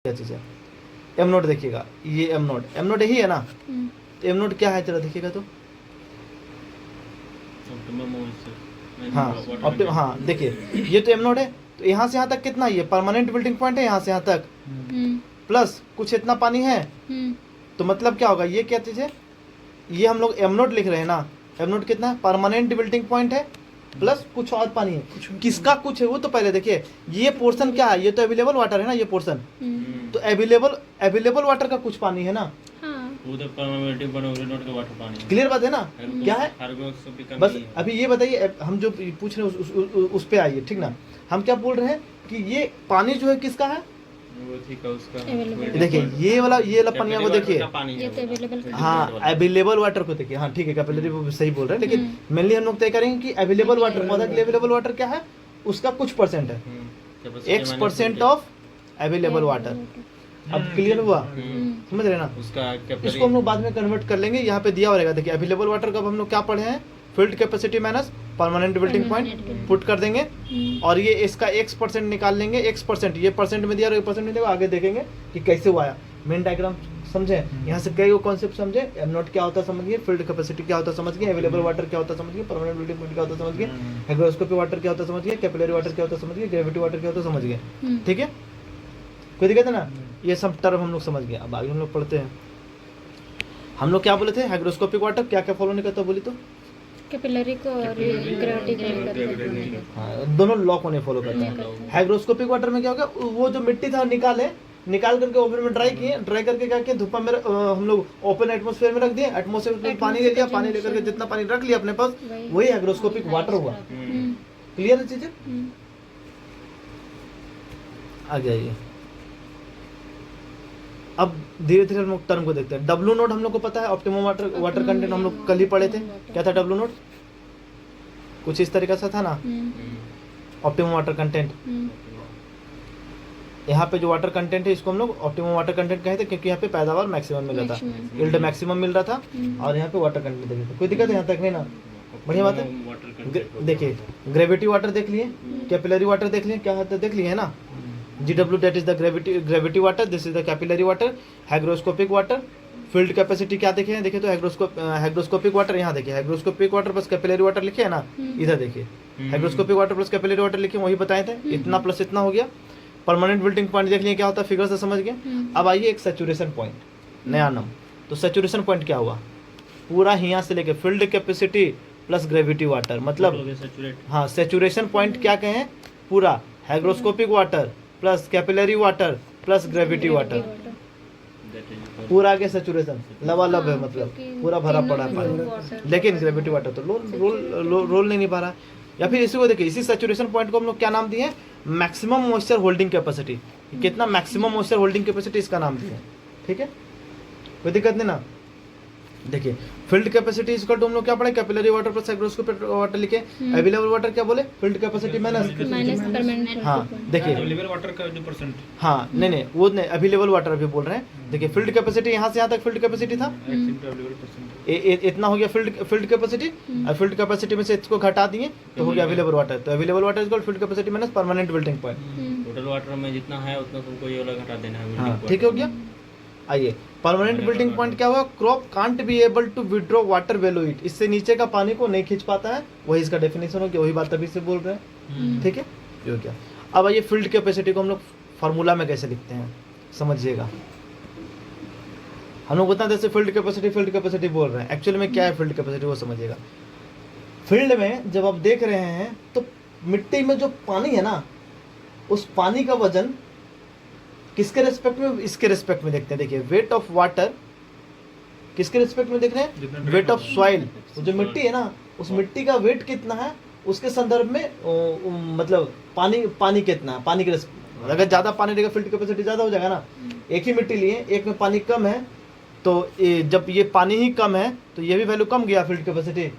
क्या चीज़ है, M note देखिएगा, ये एम नोट यही है ना, तो एम नोट क्या है जरा देखिएगा तो, हाँ देखिए ये तो एम नोट है, तो यहाँ से यहाँ तक कितना, ये परमानेंट बिल्डिंग पॉइंट है यहाँ से यहाँ तक, प्लस कुछ इतना पानी है, तो मतलब क्या होगा, ये क्या चीज़ है, ये हम लोग एम नोट लिख रहे हैं ना, एम नोट कितना है, परमानेंट बिल्डिंग पॉइंट है, प्लस कुछ और पानी है, किसका कुछ है वो तो पहले देखिए, ये पोर्शन क्या है, ये तो अवेलेबल वाटर है ना, ये पोर्शन, तो अवेलेबल वाटर का कुछ पानी है ना, क्लियर बात है ना, क्या है, बस अभी ये बताइए, हम जो पूछ रहे हैं उस पे आइए, ठीक ना, हम क्या बोल रहे हैं कि ये पानी जो है किसका है, देखिए ये वाला पानी को देखिए, हाँ अवेलेबल वाटर को देखिए, हाँ ठीक है कैपिलरी सही बोल रहे हैं, लेकिन मेनली हम लोग तय करेंगे कि अवेलेबल वाटर, पौधा के लिए अवेलेबल वाटर क्या है, उसका कुछ परसेंट है, X% ऑफ अवेलेबल वाटर। अब क्लियर हुआ, समझ रहे ना, इसको हम लोग बाद में कन्वर्ट कर लेंगे, यहाँ पे दिया हो रहेगा, देखिए अवेलेबल वाटर का हम लोग क्या पढ़े हैं, field capacity minus permanent building point put कर देंगे, और ये इसका X% निकाल लेंगे, X%, ये परसेंट में दिया और परसेंट में दिया, आगे देखेंगे कि कैसे हुआ है, मेन डायग्राम समझे, यहाँ से कई कॉन्सेप्ट समझे, एम नॉट क्या होता है समझिए, फील्ड कैपेसिटी क्या होता है समझिए, अवेलेबल वाटर क्या होता है समझिए, परमानेंट बिल्डिंग पॉइंट क्या होता है समझिए, हाइग्रोस्कोपिक वाटर क्या होता है समझिए, कैपिलरी वाटर क्या होता है समझिए, ग्रेविटी वाटर क्या होता है समझिए, ठीक है, कोई दिक्कत है ना, ये सब टर्म हम लोग समझ गए। अब आगे हम लोग पढ़ते हैं, हम लोग क्या बोले थे, हाइग्रोस्कोपिक वाटर क्या क्या फॉलो नहीं करता बोली तो, कैपिलरी को और ग्रेविटी को, हाँ दोनों लॉ को नहीं फॉलो करता है। हाइग्रोस्कोपिक वाटर में क्या हो गया, वो जो मिट्टी था निकाल करके ओवन में ड्राई किए, ड्राई करके क्या किए, धूप में हम लोग ओपन एटमॉस्फेयर में रख दिए, एटमॉस्फेयर में पानी ले लिया, पानी लेकर के जितना पानी रख लिया अपने पास, वही हाइग्रोस्कोपिक वाटर हुआ। क्लियर है चीजें, आ जाइए अब धीरे धीरे हम लोग टर्म को देखते हैं। डब्ल्यू नोट हम लोग को पता है, ऑप्टिमम वाटर कंटेंट हम लोग कल ही पढ़े थे, क्या था डब्ल्यू नोट, कुछ इस तरीके से था ना, ऑप्टिमम वाटर कंटेंट, यहाँ पे जो वाटर कंटेंट है इसको हम लोग ऑप्टिमम वाटर कंटेंट कहते हैं, क्योंकि यहाँ पे पैदावार मैक्सिमम मिल रहा था, यील्ड मैक्सिमम मिल रहा था, और यहाँ पे वाटर कंटेंट देख रहे थे, कोई दिक्कत है यहाँ तक नहीं ना, बढ़िया बात है। देखिए ग्रेविटी वाटर देख लिए, कैपिलरी वाटर देख लिए, क्या होता है देख लिए है ना, GW that is the gravity water, this is the capillary water, hygroscopic water, field capacity क्या देखे हैं, देखिए तो हाइग्रोस्कोपिक वाटर, यहाँ देखिए hygroscopic water plus capillary water लिखे है ना, इधर देखिए hygroscopic water plus capillary water लिखे, वही बताए थे, इतना प्लस इतना हो गया। परमानेंट बिल्डिंग पॉइंट देख लिए क्या होता है, फिगर से समझ गए। अब आइए एक सैचुरेशन पॉइंट, नया नाम, तो सैचुरेशन पॉइंट क्या हुआ, पूरा यहाँ से लेके field capacity plus gravity water, मतलब हाँ सैचुरेशन पॉइंट क्या कहें, पूरा hygroscopic water plus capillary water plus gravity water, पूरा के सैचुरेशन लबालब है, मतलब पूरा भरा पड़ा है पानी, लेकिन ग्रेविटी वाटर तो रोल नहीं पा रहा। या फिर इसी को देखिए, इसी सैचुरेशन पॉइंट को हम लोग क्या नाम दिए, मैक्सिमम मॉइस्चर होल्डिंग कैपेसिटी, कितना मैक्सिमम मॉइस्चर होल्डिंग कैपेसिटी इसका नाम दिए, ठीक है, कोई दिक्कत नहीं ना। देखिए फील्ड कैपेसिटी इक्वल टू हम लोग क्या पढ़े, capillary water plus hygroscopic water लिखे, अवेलेबल वाटर क्या बोले, फील्ड कैपेसिटी माइनस परमानेंट, हाँ देखिए अवेलेबल वाटर का जो परसेंट, हाँ नहीं वो नहीं, अवेलेबल वाटर अभी बोल रहे हैं। देखिए फील्ड कैपेसिटी यहाँ से यहाँ तक फील्ड कैपेसिटी था, इतना हो गया फील्ड कैपेसिटी, और फील्ड कैपेसिटी में से इसको घटा दिए तो हो गया अवेलेबल वाटर, तो available water equal field capacity minus permanent building point, total water में जितना है उतना तुमको ये वाला घटा देना है, हाँ ठीक हो गया। आइए परमानेंट बिल्डिंग पॉइंट क्या हुआ, crop can't be able to withdraw water value it, इससे नीचे का पानी को नहीं खींच पाता है, वही इसका डेफिनेशन हो गया, वही बात अभी से बोल रहे हैं, ठीक है ये हो गया। अब आइए फील्ड कैपेसिटी को हम लोग फार्मूला में कैसे लिखते हैं समझिएगा, हम लोग उतना जैसे फील्ड कैपेसिटी बोल रहे हैं, एक्चुअली में क्या है फील्ड कैपेसिटी वो समझिएगा। फील्ड में जब आप देख रहे हैं तो मिट्टी में जो पानी है ना, उस पानी का वजन किसके रेस्पेक्ट में, इसके रेस्पेक्ट में देखते हैं। देखिए वेट ऑफ वाटर किसके रेस्पेक्ट में देख रहे हैं, वेट ऑफ सॉइल, जो मिट्टी है ना उस मिट्टी का वेट कितना है उसके संदर्भ में, मतलब पानी कितना है, पानी के अगर ज़्यादा पानी रहेगा फील्ड कैपेसिटी ज़्यादा हो जाएगा ना। एक ही मिट्टी लिए, एक में पानी कम है, तो जब ये पानी ही कम है तो ये भी वैल्यू कम गया फील्ड कैपेसिटी,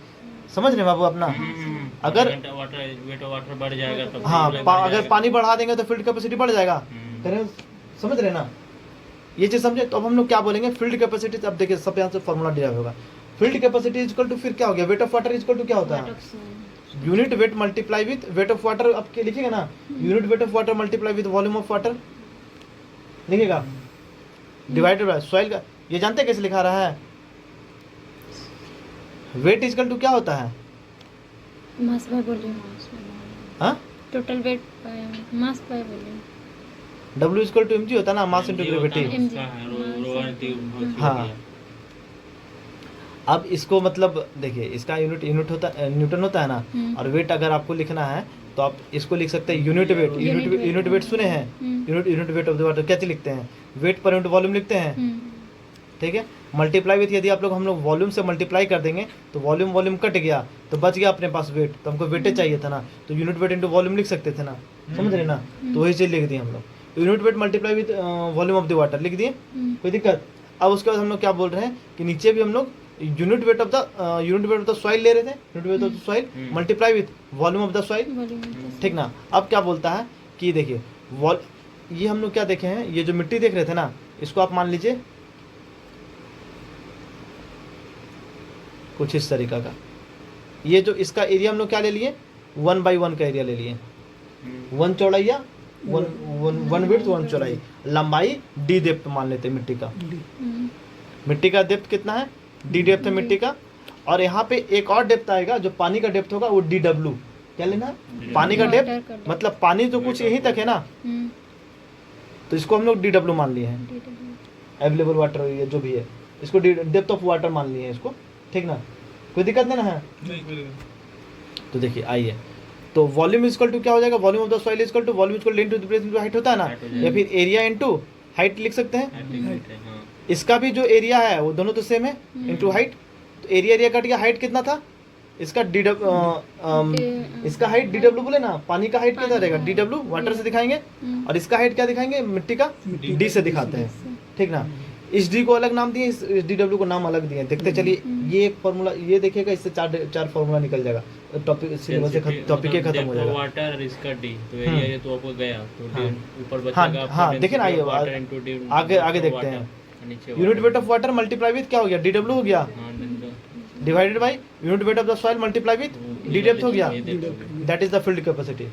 समझ रहे बाबू अपना। अगर वेट ऑफ वाटर बढ़ जाएगा तो हाँ अगर पानी बढ़ा देंगे तो फील्ड कैपेसिटी बढ़ जाएगा, समझ रहे ना ये चीज समझे। तो अब हम लोग क्या बोलेंगे, फील्ड कैपेसिटी, अब देखिए सब यहाँ से फॉर्मूला डिराइव होगा, फील्ड कैपेसिटी इक्वल टू फिर क्या हो गया, weight of water equal to क्या होता है, unit weight multiply with weight of water, अब क्या लिखेगा ना, unit weight of water multiply with volume of water, लिखेगा डिवाइडेड बाय सॉइल का, ये जानते हैं कैसे लिखा रहा है? वेट इजकल टू क्या होता है? मास बाय वॉल्यूम, हाँ, total weight by mass by volume. W equal to mg होता है ना, मास इंटू ग्रेविटी। हाँ, अब इसको मतलब देखिए, इसका यूनिट होता है न्यूटन होता है ना, और वेट अगर आपको लिखना है तो आप इसको लिख सकते हैं यूनिट वेट। यूनिट वेट सुने हैं? Unit weight of the water कैसे लिखते हैं? वेट पर यूनिट वॉल्यूम लिखते हैं, ठीक है। मल्टीप्लाई विथ, यदि आप लोग हम लोग वॉल्यूम से मल्टीप्लाई कर देंगे तो वॉल्यूम कट गया तो बच गया अपने पास वेट, तो हमको वेटे चाहिए था ना, तो यूनिट वेट इंटू वॉल्यूम लिख सकते थे ना, समझ रहे ना? तो वही चीज़ लिख दी हम लोग, unit weight multiply with volume of the water लिख दिए, कोई दिक्कत? अब उसके बाद हम लोग क्या बोल रहे हैं कि नीचे भी हम लोग unit weight of the soil ले रहे थे, unit weight of the soil multiply with volume of the soil, ठीक ना। अब क्या बोलता है कि देखिए ये हम लोग क्या देखे हैं, ये जो मिट्टी देख रहे थे ना, इसको आप मान लीजिए कुछ इस तरीका का, ये जो इसका एरिया हम लोग क्या ले लिए, 1/1 का एरिया ले लिए, 1 चौड़ाई, 1 विड्थ 1 चौड़ाई, लंबाई d डेप्थ मान लेते हैं मिट्टी का। मिट्टी का डेप्थ कितना है? d डेप्थ है मिट्टी का। और यहाँ पे एक और डेप्थ आएगा जो पानी का डेप्थ होगा, वो dw। क्या लेना? पानी का डेप्थ, मतलब पानी तो कुछ यहीं तक है ना, तो इसको हम लोग dw मान लिए हैं, अवेलेबल वाटर ये जो भी है, इसको डेप्थ ऑफ वाटर मान लिए हैं इसको, ठीक ना। कोई दिक्कत नहीं ना है? तो देखिए आइए, तो वॉल्यूम इक्वल टू क्या हो जाएगा? Volume of the soil equal to volume equal into the breadth into height होता है ना, या फिर एरिया इनटू हाइट लिख सकते हैं। इसका भी जो एरिया है वो दोनों तो सेम है, इनटू हाइट, तो एरिया कट गया, हाइट कितना था इसका? इसका हाइट dw बोले ना, पानी का हाइट कितना रहेगा? dw, वाटर से दिखाएंगे, और इसका हाइट क्या दिखाएंगे? मिट्टी का d से दिखाते हैं, ठीक ना। इस d को अलग नाम दिए, इस dw को नाम अलग दिए। देखते चलिए, ये एक फार्मूला ये देखिएगा, इससे चार फार्मूला निकल जाएगा, टॉपिक सिलेबस से टॉपिक ही खत्म हो जाएगा। वाटर इसका d, तो एरिया ये तो आपको गया, तो ऊपर बचेगा। हाँ देखिए ना, आइए आगे देखते हैं। Unit weight of water multiply with क्या हो गया? dw हो गया, divided by unit weight of the soil multiply with d depth हो गया, that is the field capacity.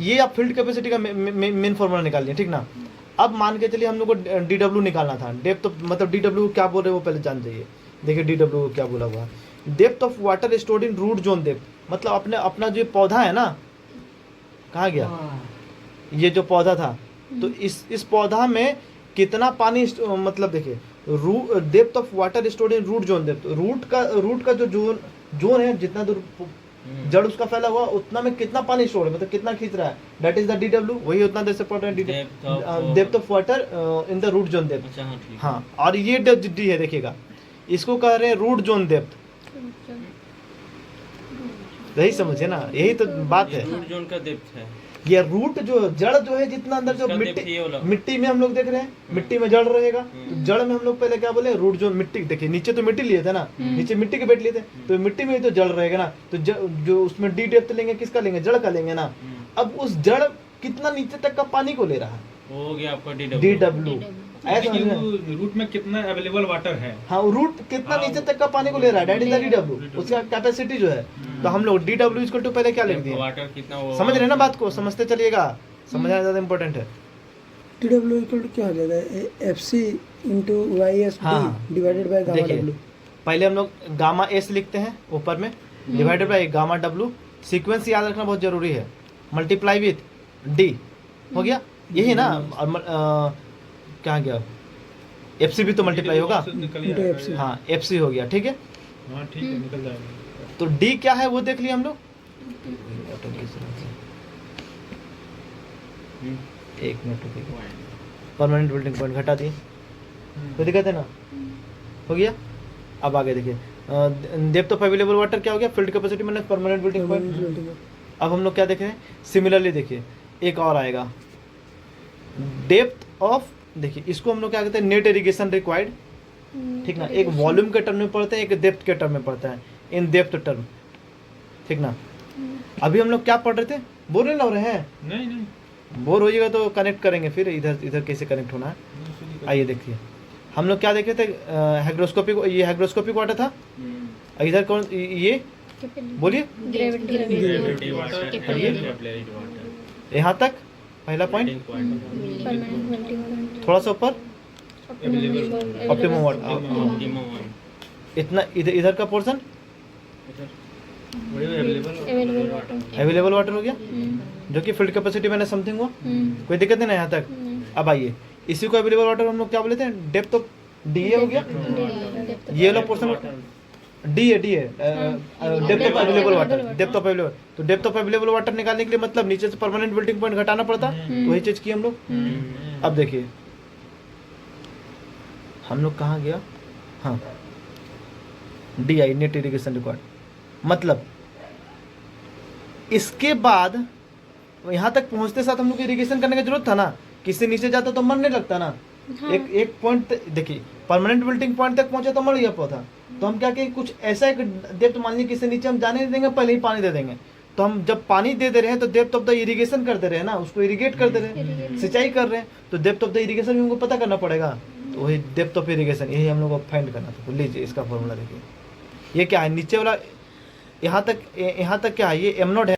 ये आप फील्ड कैपेसिटी का मेन फार्मूला निकाल लिया, ठीक ना। अब मान के चलिए हम लोग को dw निकालना था, डेप्थ मतलब dw क्या बोल रहे हैं वो पहले जान जाइए। देखिए dw क्या बोला हुआ है, depth of water stored in root zone depth, मतलब अपना जो पौधा है ना, कहाँ गया ये जो पौधा था, तो इस पौधा में कितना पानी मतलब देखिए, depth of water stored in root zone depth, root का जो जोन है, जितना दूर जड़ उसका फैला हुआ उतना में कितना पानी स्टोर है, मतलब कितना खींच रहा है, दैट इज द dw, वही उतना देर से पढ़ रहे हैं, depth of water in the root zone depth. हाँ, और ये d है, देखिएगा इसको कह रहे हैं रूट जोन डेप्थ, यही समझिए ना, यही तो बात है। रूट जोन का डेप्थ है ये रूट जो जड़ जो है, जितना अंदर जो मिट्टी में हम लोग देख रहे हैं, मिट्टी में जड़ रहेगा, तो जड़ में हम लोग पहले क्या बोले? Root zone. मिट्टी देखिए, नीचे तो मिट्टी लिए थे ना, नीचे मिट्टी के बेट लिए थे, तो मिट्टी में ही तो जड़ रहेगा ना, तो जो उसमें d डेप्थ लेंगे, किसका लेंगे? जड़ का लेंगे ना। अब उस जड़ कितना नीचे तक का पानी को ले रहा है? हो गया आपका dw। ऐसा रूट में कितना अवेलेबल वाटर है, हाँ, रूट कितना नीचे तक का पानी को ले रहा है, दैट इज द dw, उसका कैपेसिटी जो है। तो हम लोग dw इक्वल टू पहले क्या लिख दिए? वाटर कितना, समझ रहे हैं ना बात को? समझते चलिएगा, समझना ज्यादा इंपॉर्टेंट है। TW इक्वल टू क्या हो जाएगा? FC into YS divided by gamma देखिए, W। पहले हम लोग गामा S लिखते हैं ऊपर में, divided by gamma W, sequence याद रखना बहुत जरूरी है, मल्टीप्लाई विथ d हो गया, यही ना। और क्या गया? FC भी तो मल्टीप्लाई होगा, इंटू FC। हाँ FC हो गया, ठीक है। हाँ ठीक है, निकल जाएगा। तो d क्या है वो देख लिया हम लोग, एक मिनट रुकिए, परमानेंट बिल्डिंग पॉइंट घटा दिए, कोई दिक्कत है ना? हो गया। अब आगे देखिए, डेप्थ ऑफ अवेलेबल वाटर क्या हो गया? Field capacity minus permanent building point. अब हम लोग क्या देख रहे हैं? सिमिलरली देखिए, एक और आएगा, डेप्थ ऑफ, देखिए इसको हम लोग क्या कहते हैं? नेट इरिगेशन रिक्वायर्ड, ठीक ना। एक वॉल्यूम के टर्म में पढ़ते हैं, एक डेप्थ के टर्म में पढ़ता है, इन डेप्थ टर्म, ठीक ना। अभी हम लोग क्या पढ़ रहे थे? बोर नहीं लग रहे हैं? नहीं, बोर हो जाएगा तो कनेक्ट करेंगे, फिर इधर कैसे कनेक्ट होना है। आइए देखिए, हम लोग क्या देखे थे? हाइग्रोस्कोपिक, ये हाइग्रोस्कोपिक वाटर था, इधर कौन? ये बोलिए, ग्रेविटी यहाँ तक पहला पॉइंट। थोड़ा सा ऊपर ऑप्टिमम वाटर, ऑप्टिमम वन इतना इधर इधर का portion available water. Available water हो गया, जो कि फील्ड कैपेसिटी मैंने समथिंग हुआ, कोई दिक्कत नहीं ना यहाँ तक। अब आइए इसी को अवेलेबल वाटर हम लोग क्या बोलते हैं, डेप्थ ऑफ डी हो गया, ये वाला पोर्शन डी है depth of available water, depth of available. तो डेप्थ ऑफ अवेलेबल वाटर निकालने के लिए मतलब नीचे से परमानेंट बिल्डिंग पॉइंट घटाना पड़ता, तो वही चीज की हम लोग। अब देखिए हम लोग कहाँ गया, हाँ D I net irrigation required, मतलब इसके बाद यहाँ तक पहुंचते साथ हम लोग इरिगेशन करने की जरूरत था ना, किससे नीचे जाता तो मरने लगता ना। हाँ। एक पॉइंट देखिए परमानेंट बिल्डिंग पॉइंट तक पहुंचे तो मर गया पौधा, तो हम क्या कहें कुछ ऐसा एक डेप्थ मान लीजिए किससे नीचे हम जाने नहीं देंगे, पहले ही पानी दे देंगे। तो हम जब पानी दे रहे हैं तो डेप्थ ऑफ द इरिगेशन कर दे रहे हैं ना, उसको इरिगेट कर दे रहे हैं, सिंचाई कर रहे हैं, तो डेप्थ ऑफ द इरिगेशन भी हमको पता करना पड़ेगा। तो वही डेप्थ ऑफ इरिगेशन, यही हम लोग को फाइंड करना था। तो लीजिए इसका फॉर्मूला देखिए, ये क्या है नीचे वाला, यहाँ तक क्या है, ये एम नोड है।